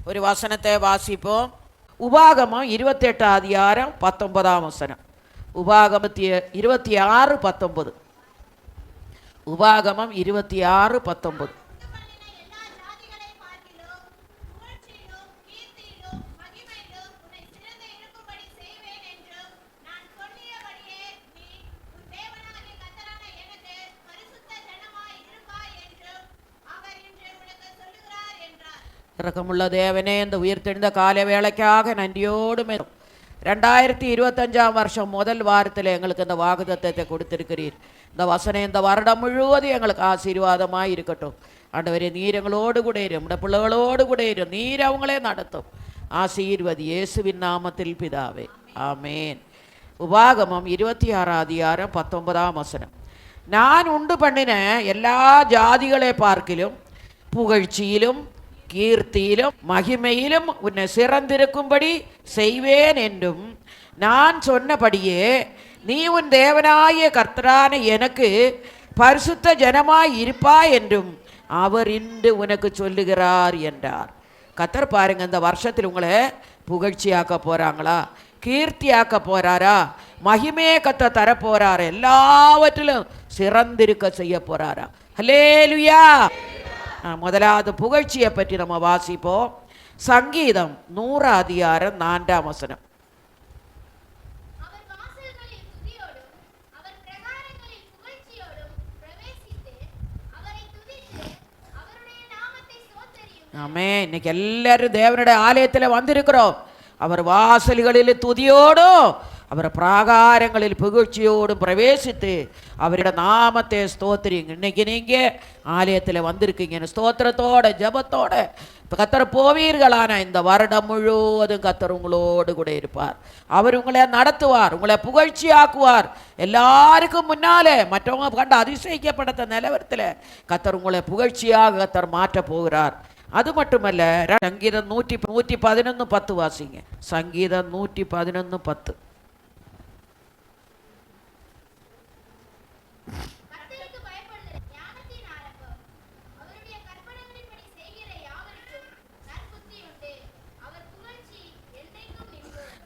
ஒரு வசனத்தை வாசிப்போம். உபாகமம் 28 அதிகாரம் 19 வசனம். உபாகமம் 26:19. உபாகமம் 26:19. இரக்கமுள்ள தேவனே, இந்த உயிர்த்தெழுந்த கால வேளைக்காக நன்றியோடு 2025 வருஷம் முதல் வாரத்தில் எங்களுக்கு இந்த வாக்குத்தத்தத்தை கொடுத்திருக்கிறீர். இந்த வசனம் இந்த வருடம் முழுவதும் எங்களுக்கு ஆசீர்வாதமாக இருக்கட்டும். ஆண்டவரே, நீர் எங்களோடு கூட இரு, நம்முடைய பிள்ளைகளோடு கூட இரு, நீர் அவங்களே நடத்தும். ஆசீர்வதி இயேசுவின் நாமத்தில் பிதாவே, ஆமேன். உபாகமம் 26 அதிகாரம் 19 வசனம். நான் உண்டு பண்ணின எல்லா ஜாதிகளை பார்க்கிலும் புகழ்ச்சியிலும் கீர்த்தியிலும் மகிமையிலும் உன்னை சிறந்திருக்கும்படி செய்வேன் என்றும், நான் சொன்னபடியே நீ உன் தேவனாய கர்த்தரான எனக்கு பரிசுத்த ஜனமாய் இருப்பாய் என்றும் அவர் இன்று உனக்கு சொல்லுகிறார் என்றார். கர்த்தர் பாருங்க, இந்த வருஷத்தில் உங்களை புகழ்ச்சியாக்க போறாங்களா, கீர்த்தியாக்க போறாரா, மகிமையை கத்த தர போறாரு, எல்லாவற்றிலும் சிறந்திருக்க செய்ய போறாரா. ஹல்லேலூயா. முதலாவது புகழ்ச்சியை பற்றி நம்ம வாசிப்போம். சங்கீதம் 100 அதிகாரம் 4 வசனம். ஆமே. இன்னைக்கு எல்லாரும் தேவனுடைய ஆலயத்தில் வந்திருக்கிறோம். அவர் வாசல்களில் துதியோடும் அவர் பிராகாரங்களில் புகழ்ச்சியோடும் பிரவேசித்து அவருடைய நாமத்தை ஸ்தோத்திரிங்க. இன்னைக்கு நீங்கள் ஆலயத்தில் வந்திருக்கீங்க, ஸ்தோத்திரத்தோட ஜபத்தோட கத்தர் போவீர்களான இந்த வருடம் முழுவதும் கத்தர் உங்களோடு கூட இருப்பார். அவர் உங்களை நடத்துவார், உங்களை புகழ்ச்சி ஆக்குவார். எல்லாருக்கும் முன்னாலே மற்றவங்க கண்டு அதிசயிக்கப்பட்ட நிலவரத்தில் கத்தர் உங்களை புகழ்ச்சியாக கத்தர் மாற்ற போகிறார். அது மட்டுமல்ல, சங்கீதம் 111:10 வாசிங்க. சங்கீதம் 111:10.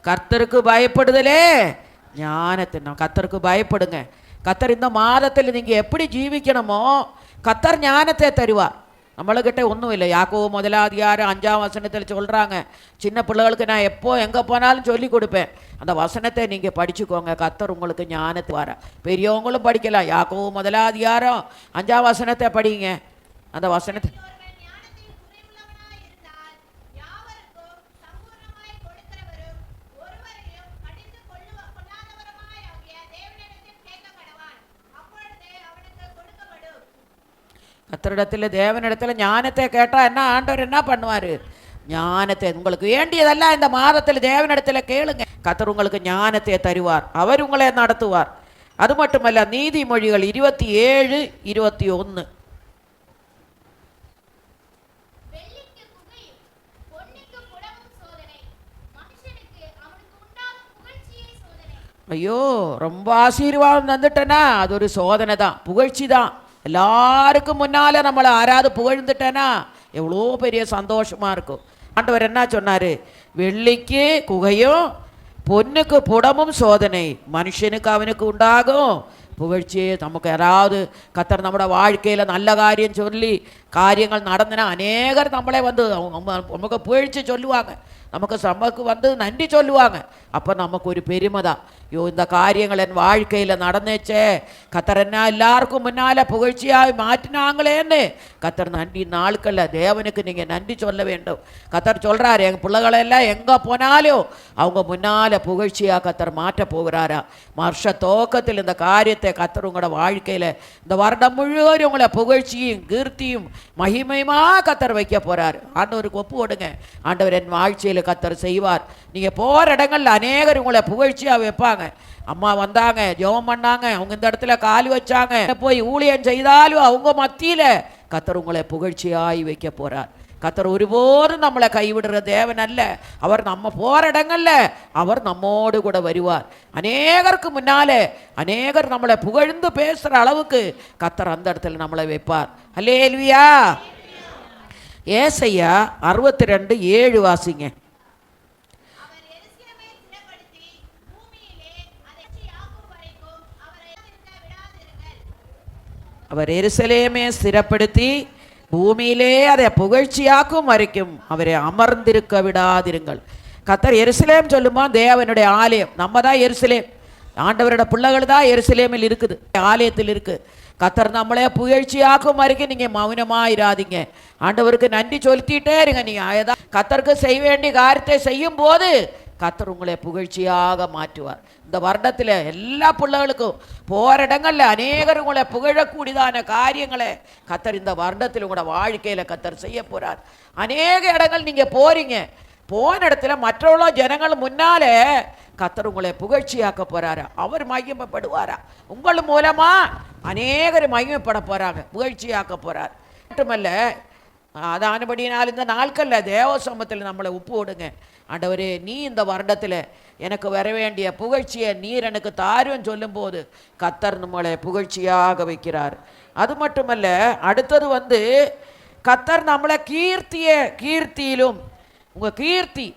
கர்த்தருக்கு பயப்படுதலே ஞானத்தின். கர்த்தருக்கு பயப்படுங்க. கர்த்தர் இந்த மாதத்தில் நீங்கள் எப்படி ஜீவிக்கணுமோ கர்த்தர் ஞானத்தை தருவார். நம்மளுக்கிட்ட ஒன்றும் இல்லை. யாக்கோபு 1 அதிகாரம் 5 வசனத்தில் சொல்கிறாங்க, சின்ன பிள்ளைகளுக்கு நான் எப்போ எங்கே போனாலும் சொல்லி கொடுப்பேன், அந்த வசனத்தை நீங்கள் படிச்சுக்கோங்க, கர்த்தர் உங்களுக்கு ஞானத்தை வர. பெரியவங்களும் படிக்கலாம். யாக்கோபு 1 அதிகாரம் 5 வசனத்தை படிங்க. அந்த வசனத்தை கர்த்தரிடத்தில் தேவனிடத்தில் ஞானத்தை கேட்டால் என்ன ஆண்டவர் என்ன பண்ணுவார்? ஞானத்தை. உங்களுக்கு வேண்டியதெல்லாம் இந்த மாதத்தில் தேவனிடத்தில் கேளுங்க, கர்த்தர் உங்களுக்கு ஞானத்தை தருவார், அவர் உங்களை நடத்துவார். அது மட்டுமல்ல, நீதிமொழிகள் 27:21. ஐயோ, ரொம்ப ஆசீர்வாதம் தந்துட்டேன்னா அது ஒரு சோதனை தான், புகழ்ச்சி தான். எல்லாருக்கும் முன்னால நம்மளை ஆராது புகழ்ந்துட்டேன்னா எவ்வளோ பெரிய சந்தோஷமா இருக்கும். ஆண்டவர் என்ன சொன்னாரு? வெள்ளிக்கு குகையும் பொன்னுக்கு புடமும் சோதனை, மனுஷனுக்கு அவனுக்கு உண்டாகும் புகழ்ச்சி. நமக்கு யாராவது கர்த்தர் நம்மளோட வாழ்க்கையில் நல்ல காரியம் சொல்லி காரியங்கள் நடந்தனா அநேகர் நம்மளே வந்து நமக்கு புகழ்ச்சி சொல்லுவாங்க, நமக்கு வந்து நன்றி சொல்லுவாங்க. அப்போ நமக்கு ஒரு பெருமை தான். ஐயோ, இந்த காரியங்கள் என் வாழ்க்கையில் நடந்துச்சே, கர்த்தர் என்ன எல்லாருக்கும் முன்னால் புகழ்ச்சியாக மாற்றினாங்களேன்னு கர்த்தர் நன்றி நாட்களில் தேவனுக்கு நீங்கள் நன்றி சொல்ல வேண்டும். கர்த்தர் சொல்கிறாரு, எங்கள் பிள்ளைகளெல்லாம் எங்கே போனாலும் அவங்க முன்னால் புகழ்ச்சியாக கர்த்தர் மாற்ற போகிறாரா. வருஷ துவக்கத்தில் இந்த காரியத்தை கர்த்தர் உங்களோட வாழ்க்கையில் இந்த வருடம் முழுவதும் உங்களை புகழ்ச்சியும் கீர்த்தியும் மகிமையுமா கர்த்தர் வைக்க போகிறார். ஆண்டவருக்கு ஒப்பு கொடுங்க. ஆண்டவர் என் வாழ்க்கையில் கர்த்தர் செய்வார். நீங்கள் போகிற இடங்கள்ல அநேகர் உங்களை புகழ்ச்சியாக வைப்பாங்க. அம்மா வந்தாங்க, ஜெபம் பண்ணாங்க, அவங்க இந்த இடத்துல கால் வச்சாங்க, போய் ஊழியம் செய்தாலும் அவங்க மத்தியில் கர்த்தர் உங்களை புகழ்ச்சியாய் வைக்க போகிறார். கர்த்தர் ஒருபோதும் நம்மளை கைவிடுற தேவன் அல்ல. அவர் நம்ம போகிற இடங்கள்ல அவர் நம்மோடு கூட வருவார். அநேகருக்கு முன்னாலே அநேகர் நம்மளை புகழ்ந்து பேசுகிற அளவுக்கு கர்த்தர் அந்த இடத்துல நம்மளை வைப்பார். அல்லேலூயா. ஏசையா 62:7 வாசிங்க. அவர் எருசலேமே ஸ்திரப்படுத்தி பூமியிலே அதை புகழ்ச்சியாக்கும் வரைக்கும் அவரை அமர்ந்திருக்க விடாதிருங்கள். கர்த்தர் எருசலேம் சொல்லுமா, தேவனுடைய ஆலயம். நம்ம தான் எருசலேம், ஆண்டவரோட பிள்ளைகள் தான் எருசலேமில் இருக்குது, ஆலயத்தில் இருக்கு. கர்த்தர் நம்மளே புகழ்ச்சியாக்கும் வரைக்கும் நீங்கள் மௌனமாக இராதீங்க. ஆண்டவருக்கு நன்றி சொல்லிட்டே இருங்க. நீங்கள் கர்த்தருக்கு செய்ய வேண்டிய காரியத்தை செய்யும் போது கர்த்தர் உங்களை புகழ்ச்சியாக மாற்றுவார். இந்த வருடத்தில் எல்லா பிள்ளைகளுக்கும் போகிற இடங்களில் அநேகர் உங்களை புகழக்கூடியதான காரியங்களை கர்த்தர் இந்த வருடத்தில் உங்களோட வாழ்க்கையில் கர்த்தர் செய்ய போகிறார். அநேக இடங்கள் நீங்கள் போகிறீங்க, போன இடத்துல மற்றவங்களோ ஜனங்கள் முன்னாலே கர்த்தர் உங்களை புகழ்ச்சியாக்க போகிறாரா, அவர் மகிமைப்படுவாரா, உங்கள் மூலமாக அநேகர் மகிமைப்பட போகிறாங்க, புகழ்ச்சியாக்க போகிறார். மட்டுமல்ல, அதானபடினால் இந்த நாட்களில் தேவ சமூகத்தில் நம்மளை ஒப்பு விடுங்க. ஆண்டவரே, நீ இந்த வருடத்தில் எனக்கு வர வேண்டிய புகழ்ச்சியை நீர் எனக்கு தாருன்னு சொல்லும்போது கர்த்தர் நம்மளை புகழ்ச்சியாக வைக்கிறார். அது மட்டுமல்ல, அடுத்தது கர்த்தர் நம்மளை கீர்த்தியிலும் உங்கள் கீர்த்தி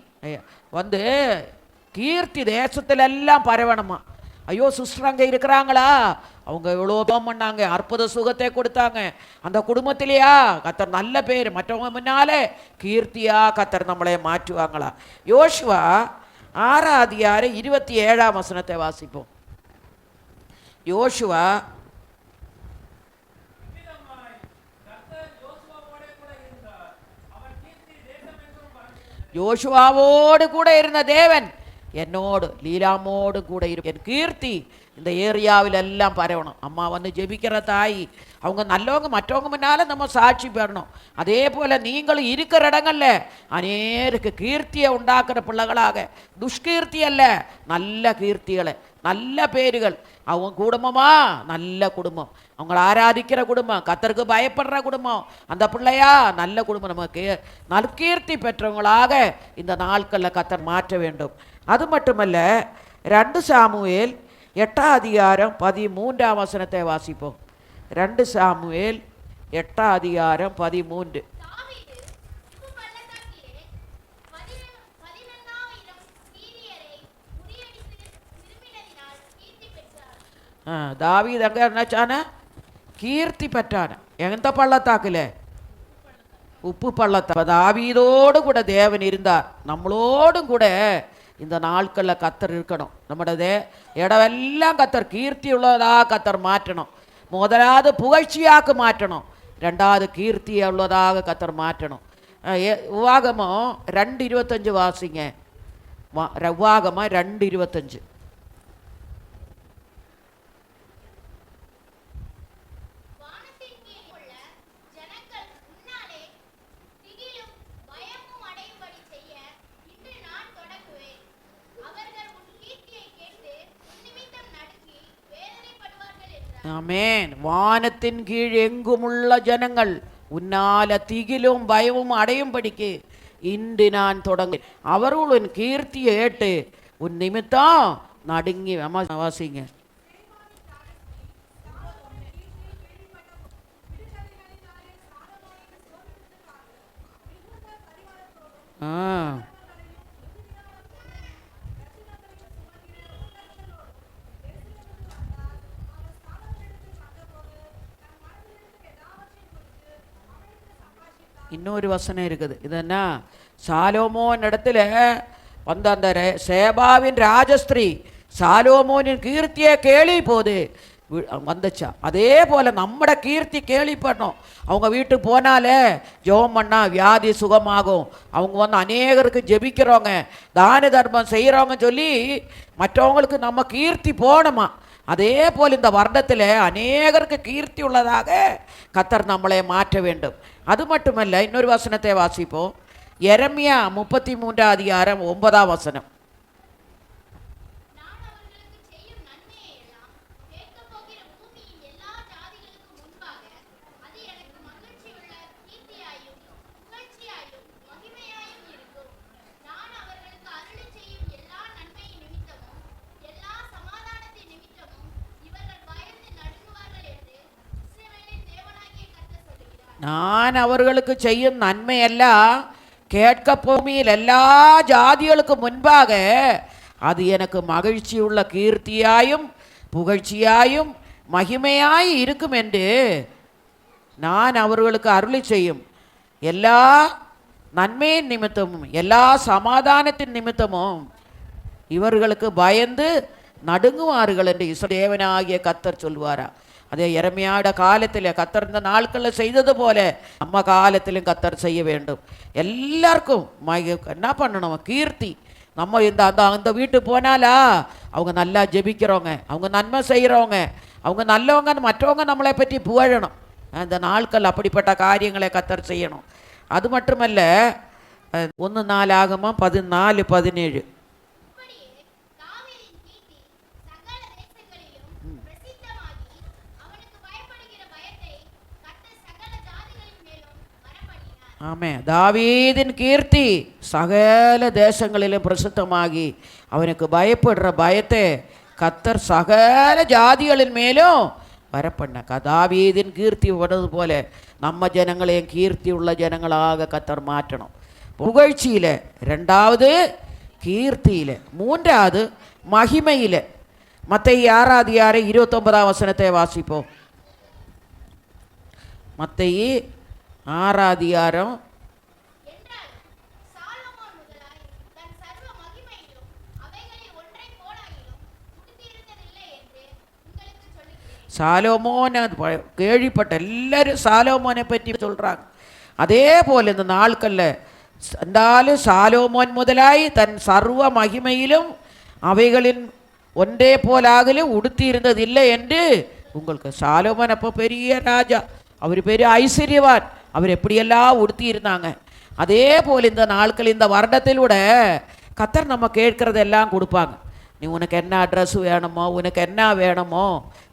கீர்த்தி தேசத்திலெல்லாம் பரவணுமா. ஐயோ, சிஸ்டர் அங்கே இருக்கிறாங்களா, அவங்க எவ்வளோ தோம் பண்ணாங்க, அற்புத சுகத்தை கொடுத்தாங்க, அந்த குடும்பத்திலேயா கர்த்தர் நல்ல பேர், மற்றவங்க முன்னாலே கீர்த்தியா கர்த்தர் நம்மளை மாற்றுவாங்களா. யோசுவா 6:27 வாசிப்போம். யோசுவா யோசுவாவோடு கூட இருந்த தேவன் என்னோடு லீலாமோடு கூட என் கீர்த்தி இந்த ஏரியாவில் எல்லாம் பரவணும். அம்மா ஜெபிக்கிற தாய், அவங்க நல்லவங்க, மற்றவங்க முன்னால் நம்ம சாட்சி பெறணும். அதே போல் நீங்களும் இருக்கிற இடங்கள்ல அநேருக்கு கீர்த்தியை உண்டாக்குற பிள்ளைகளாக, துஷ்கீர்த்தி அல்ல, நல்ல கீர்த்திகளை, நல்ல பேர்கள். அவங்க குடும்பமா நல்ல குடும்பம், அவங்கள ஆராதிக்கிற குடும்பம், கர்த்தருக்கு பயப்படுற குடும்பம், அந்த பிள்ளையா நல்ல குடும்பம், நமக்கு நற்கீர்த்தி பெற்றவங்களாக இந்த நாட்களில் கர்த்தர் மாற்ற வேண்டும். அது மட்டுமல்ல, 2 சாமுவேல் 8:13 வாசிப்போம். 2 சாமுவேல் 8:13. தாவீது அங்கே என்னாச்சான கீர்த்தி பெற்றான. எந்த பள்ளத்தாக்குல? உப்பு பள்ளத்தாக்கு. தாவீதோடு கூட தேவன் இருந்தார். நம்மளோடும் கூட இந்த நாட்களில் கர்த்தர் இருக்கணும். நம்மளோட இடமெல்லாம் கர்த்தர் கீர்த்தி உள்ளதாக கர்த்தர் மாற்றணும். முதலாவது புகழ்ச்சியாக்கு மாற்றணும், 2வது கீர்த்தி உள்ளதாக கர்த்தர் மாற்றணும். உவாகமம் 2:25 வாசிங்க. உவாகமம் 2:25. ஆமென். வானத்தின் கீழ் எங்குமுள்ள ஜனங்கள் உன்னால திகிலும் பயமும் அடையும்படிக்கு இன்று நான் தொடங்க அவர்கள் உன் கீர்த்தியை ஏட்டு உன் நிமித்தம் நடுங்கி வாசிங்க. இன்னொரு வசனம் இருக்குது. இது என்ன? சாலோமோன் இடத்துல அந்த சேபாவின் ராஜஸ்திரீ சாலோமோனின் கீர்த்தியை கேள்வி போது வந்துச்சா. அதே போல் நம்மட கீர்த்தி கேள்விப்படணும். அவங்க வீட்டுக்கு போனாலே ஜெபம் பண்ணால் வியாதி சுகமாகும், அவங்க அநேகருக்கு ஜெபிக்கிறவங்க, தான தர்மம் செய்கிறவங்க சொல்லி மற்றவங்களுக்கு நம்ம கீர்த்தி போகணுமா. அதே போல் இந்த வருடத்தில் அநேகருக்கு கீர்த்தி உள்ளதாக கர்த்தர் நம்மளை மாற்ற வேண்டும். அது மட்டுமல்ல, இன்னொரு வசனத்தை வாசிப்போம். எரேமியா 33:9. நான் அவர்களுக்கு செய்யும் நன்மையெல்லாம் கேட்க பூமியில் எல்லா ஜாதிகளுக்கும் முன்பாக அது எனக்கு மகிழ்ச்சியுள்ள கீர்த்தியாயும் புகழ்ச்சியாயும் மகிமையாய் இருக்கும் என்று நான் அவர்களுக்கு அருளி செய்யும் எல்லா நன்மையின் நிமித்தமும் எல்லா சமாதானத்தின் நிமித்தமும் இவர்களுக்கு பயந்து நடுங்குவார்கள் என்று தேவனாகிய கர்த்தர் சொல்வாரா. அதே எரமியாட காலத்தில் கர்த்தர் இந்த நாட்களில் செய்தது போல நம்ம காலத்திலும் கர்த்தர் செய்ய வேண்டும். எல்லாருக்கும் என்ன பண்ணணும், கீர்த்தி. நம்ம அந்த வீட்டுக்கு போனாலா அவங்க நல்லா ஜெபிக்கிறவங்க, அவங்க நன்மை செய்கிறவங்க, அவங்க நல்லவங்க, மற்றவங்க நம்மளை பற்றி புகழணும். அந்த நாட்கள் அப்படிப்பட்ட காரியங்களை கர்த்தர் செய்யணும். அது மட்டுமல்ல, 1 நாளாகமம் 14:17 ஆமே. தாவீதின் கீர்த்தி சகல தேசங்களிலும் பிரசித்தமாகி அவனுக்கு பயப்படுற பயத்தை கர்த்தர் சகல ஜாதிகளின் மேலும் வரப்பண்ண. தாவீதின் கீர்த்தி வருவது போல நம்ம ஜனங்களையும் கீர்த்தி உள்ள ஜனங்களாக கர்த்தர் மாற்றணும். புகழ்ச்சியில் 2வது, கீர்த்தியில் 3வது, மகிமையில். மத்தேயு 6:29 வாசிப்போம். மத்தேயு 6 சாலோமோன் கேள்விப்பட்ட எல்லாரும் சாலோமோனை பற்றி சொல்கிறாங்க. அதே போல் இந்த நாட்களில் இருந்தாலும் சாலோமோன் முதலாய் தன் சர்வ மகிமையிலும் அவைகளின் ஒன்றே போலாகலும் உடுத்தி இருந்ததில்லை என்று உங்களுக்கு. சாலோமோன் அப்போ பெரிய ராஜா, அவர் பெரிய ஐஸ்வர்யவான், அவர் எப்படியெல்லாம் உடுத்தி இருந்தாங்க. அதே போல் இந்த நாட்கள் இந்த வருடத்திலூட கர்த்தர் நம்ம கேட்குறதெல்லாம் கொடுப்பாங்க. நீ உனக்கு என்ன ட்ரெஸ் வேணுமோ, உனக்கு என்ன வேணுமோ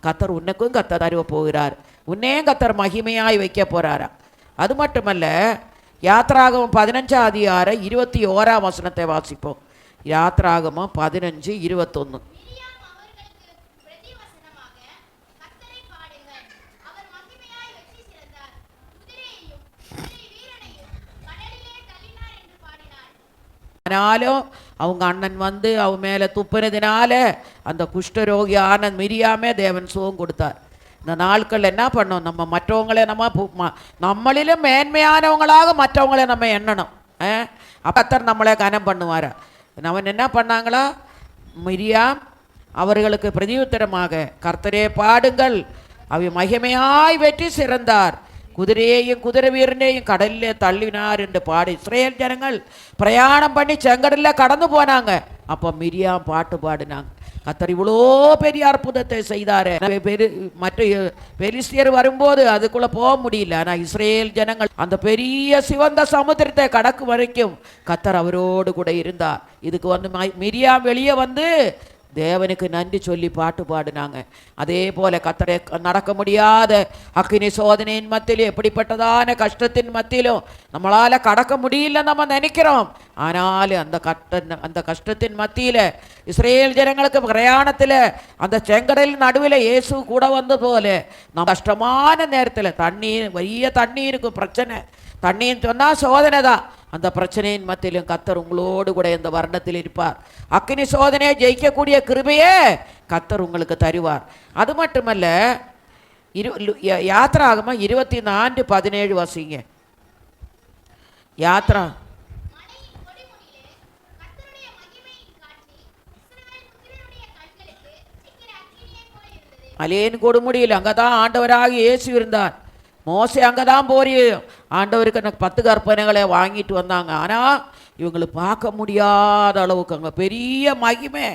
கர்த்தர் உனக்கும் கர்த்தர் தருவ போகிறார். உன்னையும் கர்த்தர் மகிமையாய் வைக்க போகிறாரா. அது மட்டுமல்ல, யாத்ராகமம் 15:21 வாசிப்போம். யாத்ராகமம் 15:21 ஆனாலும் அவங்க அண்ணன் வந்து அவன் மேலே துப்புனதுனால அந்த குஷ்டரோகி ஆனந்த் மிரியாமே தேவன் சுகம் கொடுத்தார். இந்த நாட்கள் என்ன பண்ணோம், நம்ம மற்றவங்களே நம்மளிலும் மேன்மையானவங்களாக மற்றவங்களே நம்ம எண்ணணும். அப்பத்தர் நம்மளை கனம் பண்ணுவார். அவன் என்ன பண்ணாங்களா, மிரியாம் அவர்களுக்கு பிரதியுத்தரமாக கர்த்தரே பாடுங்கள், அவை மகிமையாய் வெற்றி சிறந்தார், குதிரையையும் குதிரை வீரனையும் கடலில் தள்ளினார் என்று பாடி இஸ்ரேல் ஜனங்கள் பிரயாணம் பண்ணி செங்கடலில் கடந்து போனாங்க. அப்போ மிரியாம் பாட்டு பாடினாங்க. கர்த்தர் இவ்வளோ பெரிய அற்புதத்தை செய்தார். மற்ற பெலிஸ்தியர் வரும்போது அதுக்குள்ளே போக முடியல. ஆனால் இஸ்ரேல் ஜனங்கள் அந்த பெரிய சிவந்த சமுத்திரத்தை கடக்கும் வரைக்கும் கர்த்தர் அவரோடு கூட இருந்தார். இதுக்கு மிரியாம் வெளியே வந்து தேவனுக்கு நன்றி சொல்லி பாட்டு பாடினாங்க. அதே போல கர்த்தரை நடக்க முடியாத அக்கினி சோதனையின் மத்தியிலும் எப்படிப்பட்டதான கஷ்டத்தின் மத்தியிலும் நம்மளால் கடக்க முடியல நம்ம நினைக்கிறோம். ஆனாலும் அந்த கஷ்டத்தின் மத்தியில் இஸ்ரேல் ஜனங்களுக்கு பிரயாணத்தில் அந்த செங்கடலின் நடுவில் இயேசு கூட வந்த போல நம்ம கஷ்டமான நேரத்தில் பெரிய தண்ணீருக்கு பிரச்சனை, தண்ணின்னு சொன்னால் சோதனை தான். அந்த பிரச்சனையின் மத்தியிலும் கர்த்தர் உங்களோடு கூட இந்த வருடத்தில் இருப்பார். அக்கினி சோதனையை ஜெயிக்கக்கூடிய கிருபையே கர்த்தர் உங்களுக்கு தருவார். அது மட்டுமல்ல, யாத்ராகமம் 24:17 வாசிங்க. யாத்ரா மலையின் கொடுமுடியில் அங்கே தான் ஆண்டவராக இயேசு இருந்தார். மோசே அங்கே தான் போய் ஆண்டவருக்கு எனக்கு 10 கற்பனைகளை வாங்கிட்டு வந்தாங்க. ஆனால் இவங்களுக்கு பார்க்க முடியாத அளவுக்கு அங்கே பெரிய மகிமை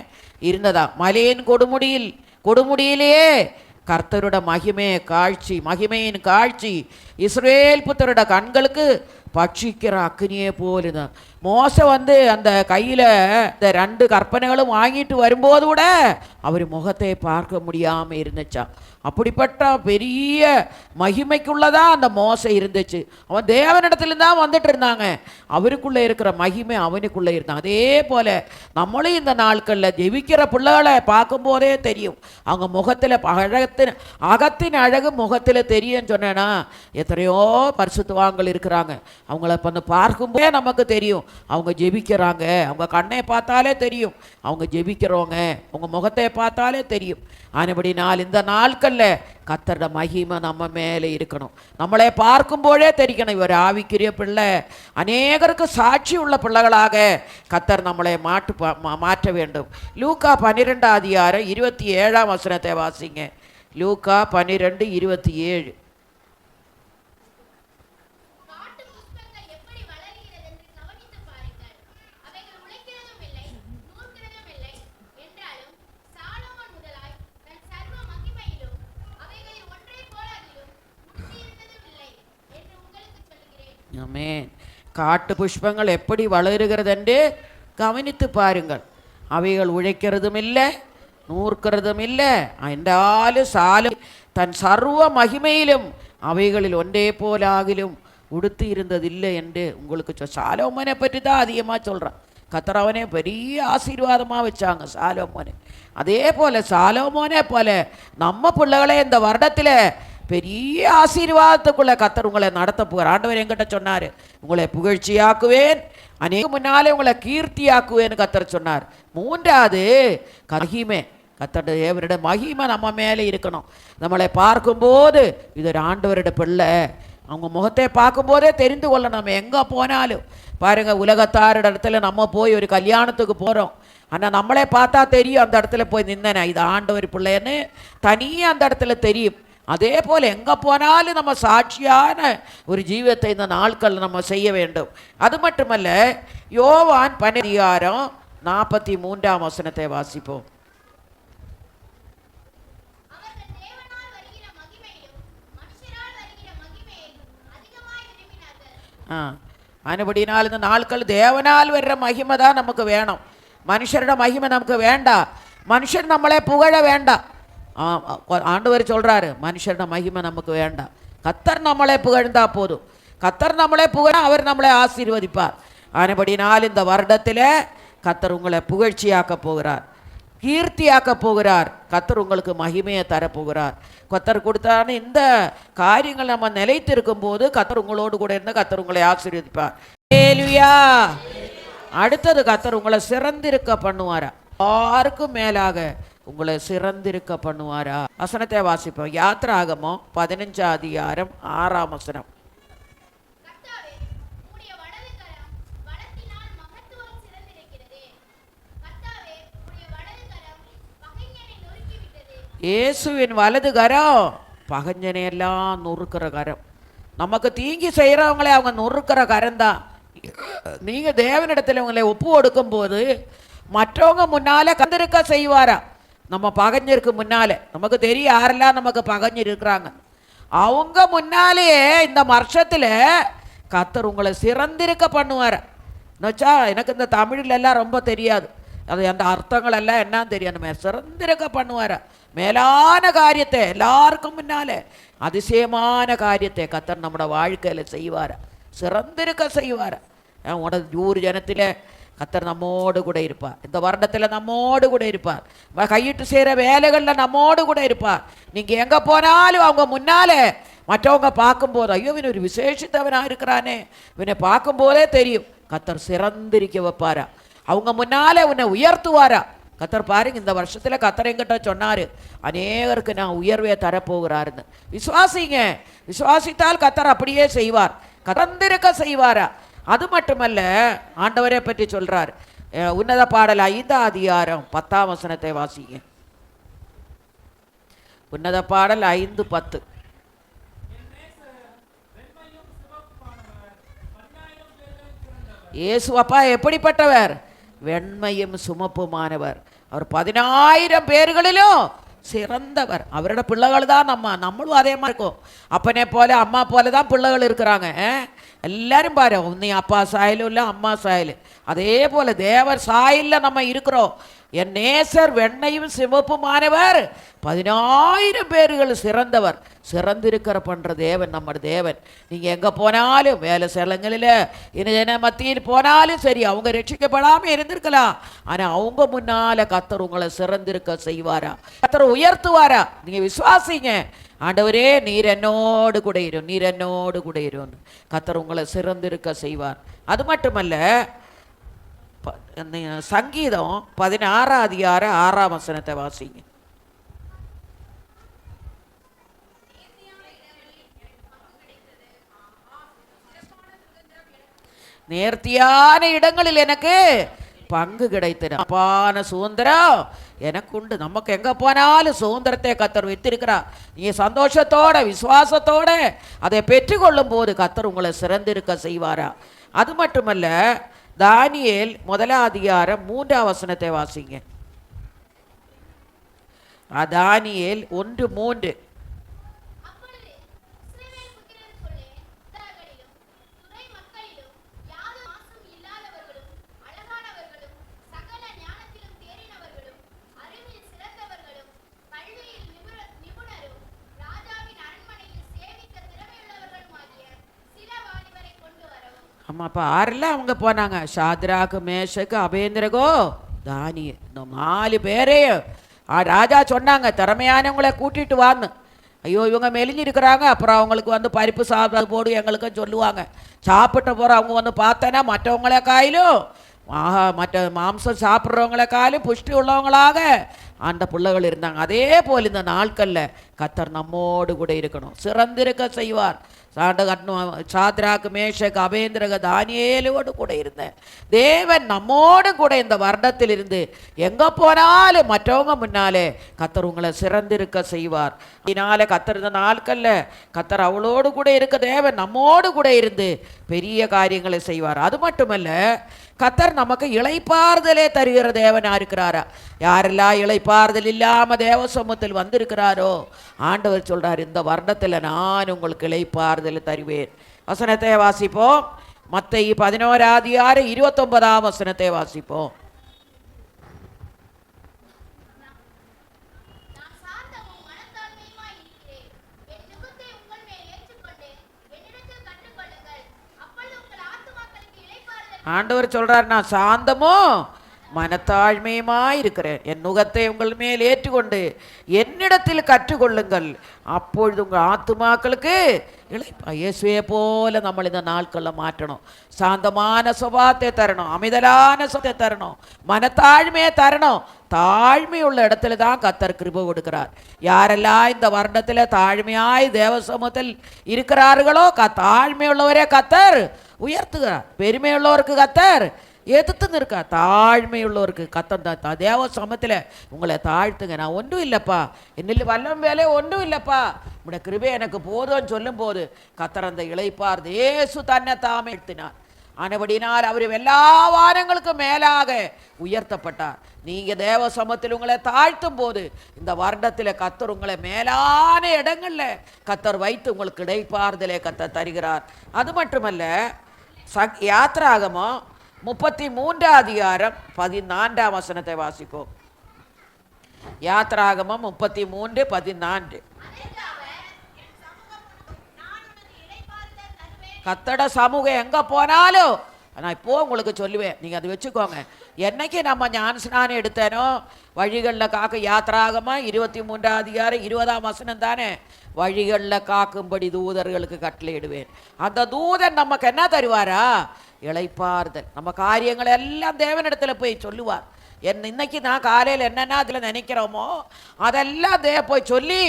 இருந்ததா. மலையின் கொடுமுடியிலேயே கர்த்தரோட மகிமையின் காட்சி இஸ்ரேல் புத்தரோட கண்களுக்கு பட்சிக்கிற அக்னியே போலுதான். மோசே வந்து அந்த கையில் இந்த 2 கற்பனைகளும் வாங்கிட்டு வரும்போது கூட அவர் முகத்தை பார்க்க முடியாமல் இருந்துச்சா. அப்படிப்பட்ட பெரிய மகிமைக்குள்ளதான் அந்த மோசை இருந்துச்சு. அவன் தேவனிடத்துல தான் வந்துட்டு இருந்தாங்க. அவருக்குள்ளே இருக்கிற மகிமை அவனுக்குள்ளே இருந்தான். அதே போல நம்மளும் இந்த நாட்களில் ஜெபிக்கிற பிள்ளைகளை பார்க்கும்போதே தெரியும். அவங்க முகத்தில் அகத்தின் அழகு முகத்தில் தெரியும்னு சொன்னேன்னா, எத்தனையோ பரிசுத்தவான்கள் இருக்கிறாங்க. அவங்கள வந்து பார்க்கும்போதே நமக்கு தெரியும் அவங்க ஜெபிக்கிறாங்க. அவங்க கண்ணை பார்த்தாலே தெரியும் அவங்க ஜெபிக்கிறவங்க. அவங்க முகத்தை பார்த்தாலே தெரியும். ஆனபடினால் இந்த நாட்களில் கர்த்தரோட மகிமை நம்ம மேலே இருக்கணும். நம்மளை பார்க்கும்போதே தெரிக்கணும் இவர் ஆவிக்குரிய பிள்ளை. அநேகருக்கு சாட்சி உள்ள பிள்ளைகளாக கர்த்தர் நம்மளை மாற்ற வேண்டும். லூக்கா 12:27 வாசிங்க. லூக்கா 12:27. ஆமென். காட்டு புஷ்பங்கள் எப்படி வளருகிறது என்று கவனித்து பாருங்கள். அவைகள் உழைக்கிறதும் இல்லை, நூற்கிறதும் இல்லை, என்றாலும் சாலும் தன் சர்வ மகிமையிலும் அவைகளில் ஒன்றே போலாகிலும் உடுத்து இருந்ததில்லை என்று உங்களுக்கு சாலோமோனை பற்றி தான் அதிகமாக சொல்கிறான். கர்த்தர் அவனே பெரிய ஆசீர்வாதமாக வச்சாங்க சாலோமோனை. அதே போல் சாலோமோனே போல நம்ம பிள்ளைகளே இந்த வருடத்தில் பெரிய ஆசீர்வாதத்துக்குள்ள கர்த்தர் உங்களை நடத்த போகிறார். ஆண்டவர் என்கிட்ட சொன்னார், உங்களை புகழ்ச்சியாக்குவேன், அநேக முன்னாலே உங்களை கீர்த்தியாக்குவேன்னு கர்த்தர் சொன்னார். மூன்றாவது மகிமை. கர்த்தருடைய தேவனுடைய மகிமை நம்ம மேலே இருக்கணும். நம்மளை பார்க்கும்போது இது ஒரு ஆண்டவருடைய பிள்ளை. அவங்க முகத்தை பார்க்கும்போதே தெரிந்து கொள்ள. நம்ம எங்கே போனாலும் பாருங்கள், உலகத்தாரோட இடத்துல நம்ம போய் ஒரு கல்யாணத்துக்கு போகிறோம், ஆனால் நம்மளே பார்த்தா தெரியும் அந்த இடத்துல போய் நின்னேனே இது ஆண்டவர் பிள்ளைன்னு தனியாக அந்த இடத்துல தெரியும். அதே போல் எங்கே போனாலும் நம்ம சாட்சியான ஒரு ஜீவியத்தை இந்த நாட்கள் நம்ம செய்ய வேண்டும். அது மட்டுமல்ல, யோவான் 12:43 வாசிப்போம். அதுபடினால் இந்த நாட்கள் தேவனால் வர்ற மகிமை தான் நமக்கு வேணும். மனுஷரோட மகிமை நமக்கு வேண்டாம். மனுஷன் நம்மளே புகழ வேண்டாம். ஆண்டவர் சொல்கிறாரு, மனுஷரோட மகிமை நமக்கு வேண்டாம். கர்த்தர் நம்மளே புகழ்ந்தா போதும். கர்த்தர் நம்மளே புகழ அவர் நம்மளை ஆசீர்வதிப்பார். ஆனபடினால் இந்த வருடத்தில் கர்த்தர் உங்களை புகழ்ச்சியாக்க போகிறார், கீர்த்தியாக்க போகிறார். கர்த்தர் உங்களுக்கு மகிமையை தரப்போகிறார். கர்த்தர் கொடுத்தான இந்த காரியங்கள் நம்ம நிலைத்து இருக்கும்போது கர்த்தர் உங்களோடு கூட இருந்து கர்த்தர் உங்களை ஆசீர்வதிப்பார். ஹல்லேலூயா. அடுத்தது கர்த்தர் உங்களை சிறந்திருக்க பண்ணுவாரா? யாருக்கும் மேலாக உங்களை சிறந்திருக்க பண்ணுவாரா? வசனத்தை வாசிப்போம். யாத்திராகமம் 15:6. இயேசுவின் வலது கரம் பகஞ்சனையெல்லாம் நொறுக்கிற கரம். நமக்கு தீங்கி செய்கிறவங்களே அவங்க நொறுக்கிற கரம் தான். நீங்கள் தேவனிடத்தில் உங்களை ஒப்பு கொடுக்கும் போது மற்றவங்க முன்னால கந்திருக்க செய்வாரா? நம்ம பகஞ்சருக்கு முன்னாலே நமக்கு தெரியும் யாரெல்லாம் நமக்கு பகஞ்சர் இருக்கிறாங்க. அவங்க முன்னாலேயே இந்த வருஷத்தில் கர்த்தர் உங்களை சிறந்திருக்க பண்ணுவார். என்னச்சா, எனக்கு இந்த தமிழ்லெல்லாம் ரொம்ப தெரியாது, அது அந்த அர்த்தங்கள் எல்லாம் என்னன்னு தெரியாது. சிறந்திருக்க பண்ணுவார். மேலான காரியத்தை எல்லாருக்கும் முன்னாலே அதிசயமான காரியத்தை கர்த்தர் நம்மளோட வாழ்க்கையில் செய்வார், சிறந்திருக்க செய்வார். உனது ஊர் ஜனத்தில் கர்த்தர் நம்மோடு கூட இருப்பார். இந்த வருடத்தில் நம்மோடு கூட இருப்பார். கையிட்டு செய்கிற வேலைகளில் நம்மோடு கூட இருப்பார். நீங்கள் எங்கே போனாலும் அவங்க முன்னாலே மற்றவங்க பார்க்கும்போது ஐயோ இவன் ஒரு விசேஷித்தவனாக இருக்கிறானே, இவனை பார்க்கும்போதே தெரியும் கர்த்தர் சிறந்திருக்க வைப்பாரா. அவங்க முன்னாலே உன்னை உயர்த்துவாரா. கர்த்தர் பாருங்க, இந்த வருஷத்தில் கர்த்தர் என்கிட்ட சொன்னார், அநேகருக்கு நான் உயர்வை தரப்போகிறாருன்னு. விசுவாசிங்க, விசுவாசித்தால் கர்த்தர் அப்படியே செய்வார், கறந்திருக்க செய்வாரா. அது மட்டுமல்ல, ஆண்டவரை பற்றி சொல்றார். உன்னத பாடல் 5:10 வாசிங்க. உன்னத பாடல் 5:10. இயேசு அப்பா எப்படிப்பட்டவர்? வெண்மையும் சுமப்புமானவர். அவர் 10,000 பேர்களிலும் சிறந்தவர். அவரோட பிள்ளைகள் தான் நம்மளும் அதே மாதிரி இருக்கும். அப்பனே போல அம்மா போல தான் பிள்ளைகள் இருக்கிறாங்க. எல்லாரும் பாரு, நீ அப்பா சாயலும் இல்லை அம்மா சாயல், அதே போல தேவர் சாயல்ல நம்ம இருக்கிறோம். என் நேசர் வெண்ணையும் சிவப்புமானவர் 10,000 பேர்கள் சிறந்தவர். சிறந்திருக்கிற பண்ற தேவன் நம்ம தேவன். நீங்க எங்க போனாலும், வேலை ஸ்தலங்களில் இன மத்தியில் போனாலும் சரி, அவங்க ரட்சிக்கப்படாம இருந்திருக்கலாம். ஆனா அவங்க முன்னால கர்த்தர் உங்களை சிறந்திருக்க செய்வாரா, கர்த்தர் உயர்த்துவாரா? நீங்க விசுவாசிங்க. ஆண்டவரே நீர் என்னோடு கூட இரும், நீர் என்னோடு கூட இரும், கர்த்தர் உங்களை சிறந்திருக்க செய்வார். அது மட்டுமல்ல, சங்கீதம் 16:6 வாசிங்க. நேர்த்தியான இடங்களில் எனக்கு பங்கு கிடைத்தது, அப்பான சுதந்திரம் எனக்கு உண்டு. நமக்கு எங்க போனாலும் சுதந்திரத்தை கர்த்தர் வைத்திருக்கிறார். நீ சந்தோஷத்தோட விசுவாசத்தோட அதை பெற்றுக்கொள்ளும் போது கர்த்தர் உங்களை சிறந்திருக்க செய்வாரா? அது மட்டுமல்ல, தானியேல் 1:3 வாசிங்க. தானியேல் 1:3. ஆமாம், அப்போ ஆறில் அவங்க போனாங்க. ஷாத்ராக்கு, மேஷக்கு, அபேந்திரகோ, தானிய, இந்த 4 பேரையும் ராஜா சொன்னாங்க, திறமையானவங்களை கூட்டிட்டு வான்னு. ஐயோ இவங்க மெலிஞ்சிருக்கிறாங்க, அப்புறம் அவங்களுக்கு வந்து பருப்பு சாப்பிட போடு எங்களுக்கும் சொல்லுவாங்க. சாப்பிட்ட போகிற அவங்க வந்து பார்த்தேன்னா மற்றவங்கள காயிலும் மற்ற மாம்சம் சாப்பிட்றவங்கள காயிலும் புஷ்டி உள்ளவங்களாக அந்த பிள்ளைகள் இருந்தாங்க. அதே போல் இந்த நாட்களில் கர்த்தர் நம்மோடு கூட இருக்கணும், சிறந்திருக்க செய்வார். சாத்ராக்கு, மேஷக்கு, அபேந்திரக, தானியேலோடு கூட இருந்த தேவன் நம்மோடு கூட இந்த வருடத்தில் இருந்து எங்க போனாலும் மற்றவங்க முன்னாலே கர்த்தர் உங்களை சிறந்திருக்க செய்வார். இதனால கர்த்தர் இந்த நாட்கள்ல கர்த்தர் அவளோடு கூட இருக்க தேவன் நம்மோடு கூட இருந்து பெரிய காரியங்களை செய்வார். அது மட்டுமல்ல, கர்த்தர் நமக்கு இளைப்பாறுதலே தருகிற தேவனா இருக்கிறாரா? யாரெல்லாம் இளைப்பாறுதல் இல்லாம தேவ சமூகத்தில் வந்திருக்கிறாரோ, ஆண்டவர் சொல்றார், இந்த வருடத்தில் நான் உங்களுக்கு இளைப்பாறுதல் தருவேன். வசனத்தை வாசிப்போம். மத்தேயு 11:29 வாசிப்போம். ஆண்டவர் சொல்றார், நான் சாந்தமும் மனத்தாழ்மையுமா இருக்கிறேன், என் நுகத்தை உங்கள் மேல் ஏற்றுக்கொண்டு என்னிடத்தில் கற்றுக்கொள்ளுங்கள், அப்பொழுது உங்கள் ஆத்துமாக்களுக்கு இளைப்பா. இயேசுவே போல நம்ம இந்த நாட்களில் மாற்றணும். சாந்தமான சுபாவத்தை தரணும், அமைதலான சுபத்தை தரணும், மனத்தாழ்மையை தரணும். தாழ்மை உள்ள இடத்துல தான் கர்த்தர் கிருபை கொடுக்கிறார். யாரெல்லாம் இந்த வருடத்தில் தாழ்மையாய் தேவ சமூகத்தில் இருக்கிறார்களோ, தாழ்மை உள்ளவரே கர்த்தர் உயர்த்துகிறார். பெருமை உள்ளவருக்கு கர்த்தர் எதிர்த்து நிற்கா. தாழ்மை உள்ளவருக்கு கர்த்தர் தேவ சமூகத்தில் உங்களை தாழ்த்துங்க. நான் ஒன்றும் இல்லைப்பா, என்னில் வல்லம் வேலை ஒன்றும் இல்லைப்பா, உடைய கிருபை எனக்கு போதும்னு சொல்லும் போது கர்த்தர் அந்த இளைப்பார்ந்து இயேசு தன்னை தாமே எடுத்தினார். ஆனபடினால் அவர் எல்லா வானங்களுக்கும் மேலாக உயர்த்தப்பட்டார். நீங்க தேவ சமூகத்தில் உங்களை தாழ்த்தும் போது இந்த வருடத்தில் கர்த்தர் உங்களை மேலான இடங்கள்ல கர்த்தர் வைத்து உங்களுக்கு இளைப்பாறுதலை கர்த்தர் தருகிறார். அது மட்டுமல்ல, யாத்திராகமம் 33:14 வாசிப்போம். யாத்திராகமம் 33:14. கர்த்தட சமூகம் எங்க போனாலும் நான் இப்போ உங்களுக்கு சொல்லுவேன், நீங்க அதை வச்சுக்கோங்க. என்னைக்கு நம்ம ஞானஸ்நானம் எடுத்தேனோ வழிகளில் காக்க, யாத்திராகமா 23:20 தானே, வழிகளில் காக்கும்படி தூதர்களுக்கு கட்டளையிடுவேன். அந்த தூதன் நமக்கு என்ன தருவாரா? இளைப்பாறுதல். நம்ம காரியங்களை எல்லாம் தேவனிடத்துல போய் சொல்லுவார். இன்னைக்கு நான் காலையில் என்னென்ன அதில் நினைக்கிறோமோ அதெல்லாம் போய் சொல்லி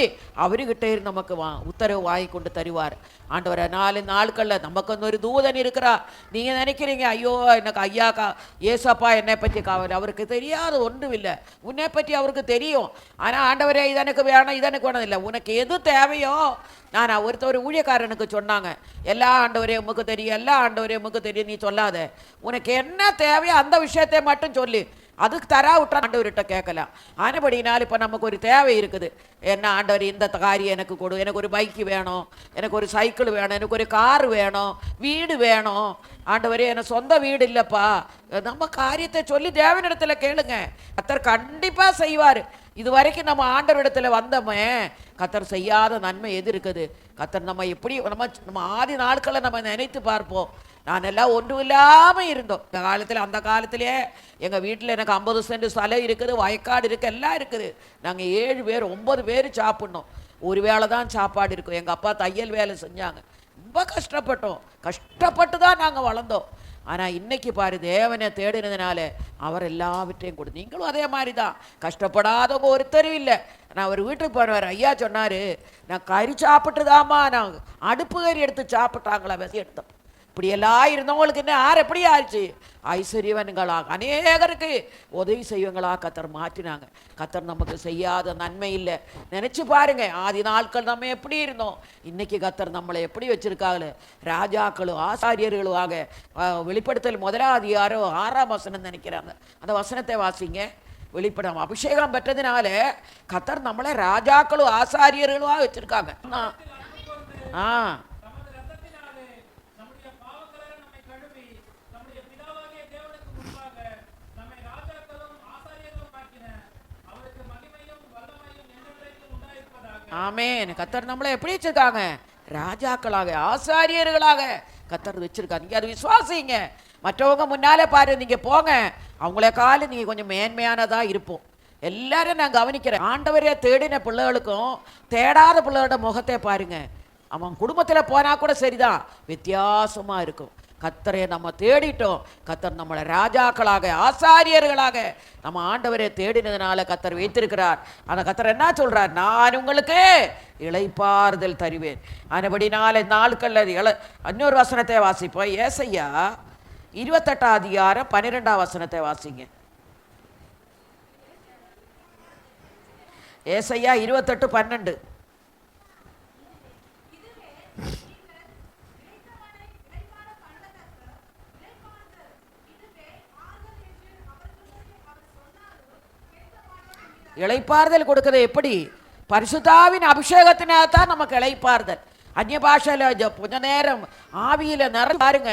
அவர்கிட்ட நமக்கு உத்தரவு வாங்கி கொண்டு தருவார். ஆண்டவரை 4 நாட்களில் நமக்கு வந்து ஒரு தூதன் இருக்கிறார். நீங்கள் நினைக்கிறீங்க, ஐயோ எனக்கு ஐயாக்கா ஏசப்பா என்னை பற்றி காவல், அவருக்கு தெரியாத ஒன்றும் இல்லை, உன்னை பற்றி அவருக்கு தெரியும். ஆனால் ஆண்டவரே இதனுக்கு வேணும் இதனுக்கு வேணும் இல்லை, உனக்கு எது தேவையோ. நான் ஒருத்தர் ஊழியக்காரனுக்கு சொன்னாங்க, எல்லா ஆண்டவரே உமக்கு தெரியும், எல்லா ஆண்டவரே உமக்கு தெரியும், நீ சொல்லாத, உனக்கு என்ன தேவையோ அந்த விஷயத்தை மட்டும் சொல்லி, அதுக்கு தரா விட்டா ஆண்டவர்கிட்ட கேட்கலாம். ஆனபடினால் இப்போ நமக்கு ஒரு தேவை இருக்குது. என்ன ஆண்டவர் இந்த காரியம் எனக்கு கொடு, எனக்கு ஒரு பைக்கு வேணும், எனக்கு ஒரு சைக்கிள் வேணும், எனக்கு ஒரு கார் வேணும், வீடு வேணும். ஆண்டவரே எனக்கு சொந்த வீடு இல்லைப்பா. நம்ம காரியத்தை சொல்லி தேவனிடத்தில் கேளுங்க, கர்த்தர் கண்டிப்பாக செய்வார். இது வரைக்கும் நம்ம ஆண்டவரிடத்தில் வந்தோமே, கர்த்தர் செய்யாத நன்மை எது இருக்குது? கர்த்தர் நம்ம எப்படி நம்ம ஆதி நாட்களை நம்ம நினைத்து பார்ப்போம். நான் எல்லாம் ஒன்றும் இல்லாமல் இருந்தோம். இந்த காலத்தில், அந்த காலத்திலே எங்கள் வீட்டில் எனக்கு 50 சென்ட் ஸ்தலம் இருக்குது, வயக்காடு இருக்குது, எல்லாம் இருக்குது. நாங்கள் 7 பேர் 9 பேர் சாப்பிட்ணும். ஒரு வேளை தான் சாப்பாடு இருக்கும். எங்கள் அப்பா தையல் வேலை செஞ்சாங்க. ரொம்ப கஷ்டப்பட்டோம். கஷ்டப்பட்டு தான் நாங்கள் வளர்ந்தோம். ஆனால் இன்னைக்கு பாரு, தேவனை தேடினதுனால அவர் எல்லாவற்றையும் கொடு. நீங்களும் அதே மாதிரி தான். கஷ்டப்படாதவங்க ஒருத்தரும் இல்லை. நான் ஒரு வீட்டுக்கு போனவர் ஐயா சொன்னார், நான் கறி சாப்பிட்டுதாம்மா, நான் அடுப்பு கறி எடுத்து சாப்பிட்டாங்களா, விசி எடுத்தோம். இப்படியெல்லாம் இருந்தவங்களுக்கு என்ன யார் எப்படி ஆயிடுச்சு? ஐஸ்வர்யவன்களாக அநேகருக்கு உதவி செய்வங்களாக கர்த்தர் மாற்றினாங்க. கர்த்தர் நமக்கு செய்யாத நன்மை இல்லை. நினச்சி பாருங்க, ஆதி நாட்கள் நம்ம எப்படி இருந்தோம், இன்னைக்கு கர்த்தர் நம்மளை எப்படி வச்சிருக்காங்களே. ராஜாக்களும் ஆசாரியர்களுவாக. வெளிப்படுத்தல் 1 வசனம் நினைக்கிறாங்க. அந்த வசனத்தை வாசிங்க. வெளிப்படம் அபிஷேகம் பெற்றதுனால கர்த்தர் நம்மளை ராஜாக்களும் ஆசாரியர்களுவாக வச்சிருக்காங்க. ஆமென். கர்த்தர் நம்மளை எப்படி வச்சிருக்காங்க? ராஜாக்களாக, ஆசாரியர்களாக கர்த்தர் வச்சிருக்காங்க. நீங்க அது விசுவாசிங்க. மற்றவங்க முன்னாலே பாரு, நீங்க போங்க, அவங்கள கால நீங்க கொஞ்சம் மேன்மையானதா இருப்போம். எல்லாரும் நான் கவனிக்கிறேன். ஆண்டவரே தேடின பிள்ளைகளுக்கும் தேடாத பிள்ளைகளோட முகத்தை பாருங்க. அவன் குடும்பத்தில் போனா கூட சரிதான், வித்தியாசமா இருக்கும். கர்த்தரை நம்ம தேடிட்டோம். கர்த்தர் நம்மளை ராஜாக்களாக, ஆசாரியர்களாக நம்ம ஆண்டவரை தேடினதுனால கர்த்தர் வைத்திருக்கிறார். அந்த கர்த்தர் என்ன சொல்றார்? நான் உங்களுக்கு இளைப்பாறுதல் தருவேன். அதுபடினால நாட்கள் இன்னொரு வசனத்தை வாசிப்போம். ஏசாயா 28 12 வசனத்தை வாசிங்க. ஏசாயா 28:12. இளைப்பாறுதல் கொடுக்கறது எப்படி? பரிசுத்தாவின் அபிஷேகத்தினால் தான் நமக்கு இளைப்பாறுதல். அந்நிய பாஷையில் கொஞ்ச நேரம் ஆவியில் நிறம் பாருங்க,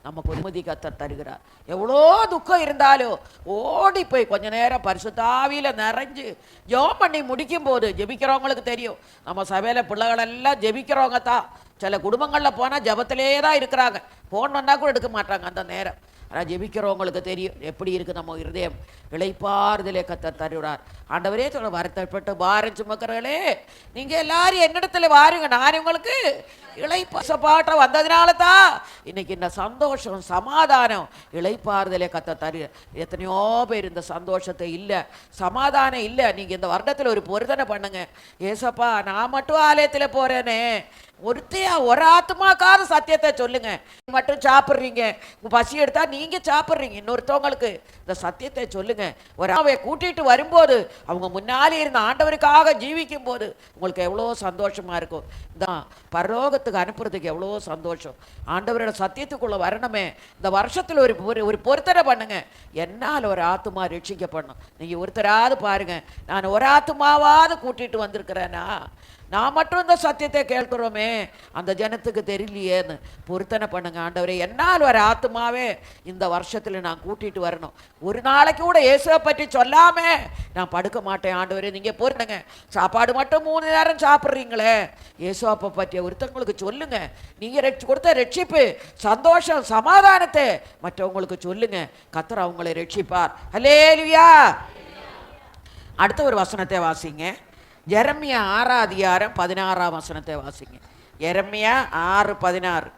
நமக்கு நிம்மதி கர்த்தர் தருகிறார். எவ்வளோ துக்கம் இருந்தாலும் ஓடி போய் கொஞ்ச நேரம் பரிசுத்தாவியில் நிறைஞ்சு ஜெபம் பண்ணி முடிக்கும் போது, ஜெபிக்கிறவங்களுக்கு தெரியும், நம்ம சபையில் பிள்ளைகளெல்லாம் ஜெபிக்கிறவங்க தான். சில குடும்பங்களில் போனால் ஜெபத்திலே தான் இருக்கிறாங்க, ஃபோன் வந்தால் கூட எடுக்க மாட்டாங்க அந்த நேரம். ஆனால் ஜெபிக்கிறவங்களுக்கு தெரியும் எப்படி இருக்குது நம்ம இருதயம். இளைப்பாறுதலே கர்த்தர் தருகிறார். ஆண்டவரே சொல்ல, வருத்தப்பட்டு பாரம் சுமக்கிறவர்களே நீங்கள் எல்லாரும் என்னிடத்துல வாருங்க, நான் உங்களுக்கு இளைப்பாட்ட வந்ததுனால தான் இன்னைக்கு இந்த சந்தோஷம், சமாதானம், இளைப்பாறுதலே கர்த்தர் தரு. எத்தனையோ பேர் இந்த சந்தோஷத்தை இல்லை, சமாதானம் இல்லை. நீங்கள் இந்த வருடத்தில் ஒரு பொருத்தனை பண்ணுங்க. ஏசப்பா, நான் மட்டும் ஆலயத்தில் போகிறேனே, ஒரு ஆத்மாக்காத சத்தியத்தை சொல்லுங்க. மட்டும் சாப்பிட்றீங்க, பசி எடுத்தா நீங்க சாப்பிட்றீங்க, இன்னொருத்தவங்களுக்கு இந்த சத்தியத்தை சொல்லுங்க. ஒரு அவை கூட்டிட்டு வரும்போது அவங்க முன்னாலே இருந்த ஆண்டவருக்காக ஜீவிக்கும் போது உங்களுக்கு எவ்வளோ சந்தோஷமா இருக்கும். தான் பரலோகத்துக்கு அனுப்புறதுக்கு எவ்வளோ சந்தோஷம். ஆண்டவரோட சத்தியத்துக்குள்ள வரணுமே. இந்த வருஷத்துல ஒரு பொருத்தனை பண்ணுங்க. என்னால் ஒரு ஆத்மா ரட்சிக்கப்படணும். நீங்க ஒருத்தராவது பாருங்க, நான் ஒரு ஆத்மாவாவது கூட்டிட்டு வந்திருக்கிறேன்னா, நான் மட்டும் இந்த சத்தியத்தை கேட்கிறோமே, அந்த ஜனத்துக்கு தெரியலையேன்னு பொருத்தனை பண்ணுங்க. ஆண்டவரே, என்னால் ஒரு ஆத்மாவே இந்த வருஷத்தில் நான் கூட்டிட்டு வரணும். ஒரு நாளைக்கு கூட இயேசுவை பற்றி சொல்லாம நான் படுக்க மாட்டேன். ஆண்டவரே, நீங்கள் பொருத்துங்க. சாப்பாடு மட்டும் 3 நேரம் சாப்பிட்றீங்களே, இயேசுவை பற்றிய ஒருத்தவங்களுக்கு சொல்லுங்க. நீங்கள் கொடுத்த ரட்சிப்பு, சந்தோஷம், சமாதானத்தை மற்றவங்களுக்கு சொல்லுங்க. கர்த்தர் அவங்களை ரட்சிப்பார். அல்லேலூயா. அடுத்த ஒரு வசனத்தை வாசிங்க. எரேமியா 6:16 வசனத்தை வாசிங்க. எரேமியா 6:16.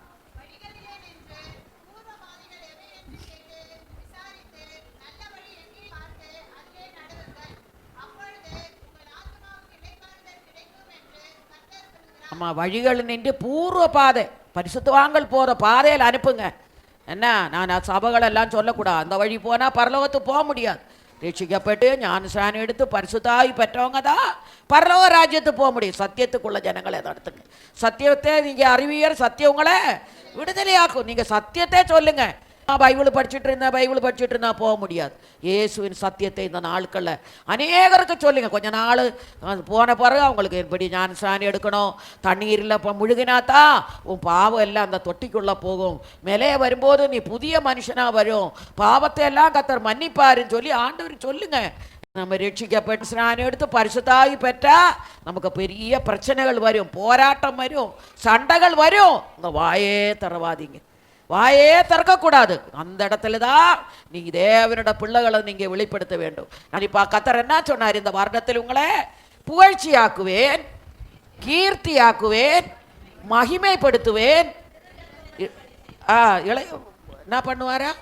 ஆமா, வழிகள் நின்று பூர்வ பாதை, பரிசுத்தவான்கள் போற பாதையில் அனுப்புங்க. என்ன, நான் சபைகள் எல்லாம் சொல்லக்கூடாது. அந்த வழி போனா பரலோகத்துக்கு போக முடியாது. ரட்சிக்கப்பட்டு ஞானஸ்நானம் எடுத்து பரிசுத்தாவி பெற்றவங்க தான் பரலோக ராஜ்யத்துக்கு போக முடியும். சத்தியத்துக்குள்ள ஜனங்களை நடத்துங்க. சத்தியத்தை நீங்கள் அறிவியர், சத்தியம் உங்களை விடுதலையாக்கும். நீங்கள் சத்தியத்தை சொல்லுங்க. பைபிள் படிச்சுட்டு இருந்தா போக முடியாது. இயேசுவின் சத்தியத்தை இந்த நாட்களில் அநேகருக்கு சொல்லுங்க. கொஞ்ச நாள் போன பிறகு அவங்களுக்கு எப்படி ஞானஸ்நானம் எடுக்கணும், தண்ணீரில் இப்போ முழுகினாத்தான் உன் பாவம் எல்லாம் அந்த தொட்டிக்குள்ளே போகும், மேலே வரும்போது நீ புதிய மனுஷனாக வரும், பாவத்தை எல்லாம் கர்த்தர் மன்னிப்பாருன்னு சொல்லி ஆண்டவர் சொல்லுங்க. நம்ம ரட்சிக்கப்பட்டு ஸ்நானம் எடுத்து பரிசுத்தாவி பெற்றா நமக்கு பெரிய பிரச்சனைகள் வரும், போராட்டம் வரும், சண்டைகள் வரும். இந்த வாயே தரவாதீங்க, வாயே திறக்கக்கூடாது. அந்த இடத்துல தான் நீங்க தேவனோட பிள்ளைகளை நீங்க வெளிப்படுத்த வேண்டும். நான் இப்ப கர்த்தர் என்ன சொன்னார், இந்த வருடத்தில் உங்களை புகழ்ச்சியாக்குவேன், கீர்த்தியாக்குவேன், மகிமைப்படுத்துவேன். என்ன பண்ணுவாரா,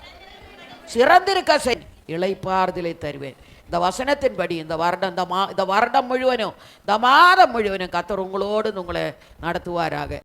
சிறந்திருக்க செய், இளைப்பாறுதலை தருவேன். இந்த வசனத்தின்படி இந்த வருடம் இந்த வருடம் முழுவதும் இந்த மாதம் முழுவதும் கர்த்தர் உங்களோடு உங்களை நடத்துவாராக.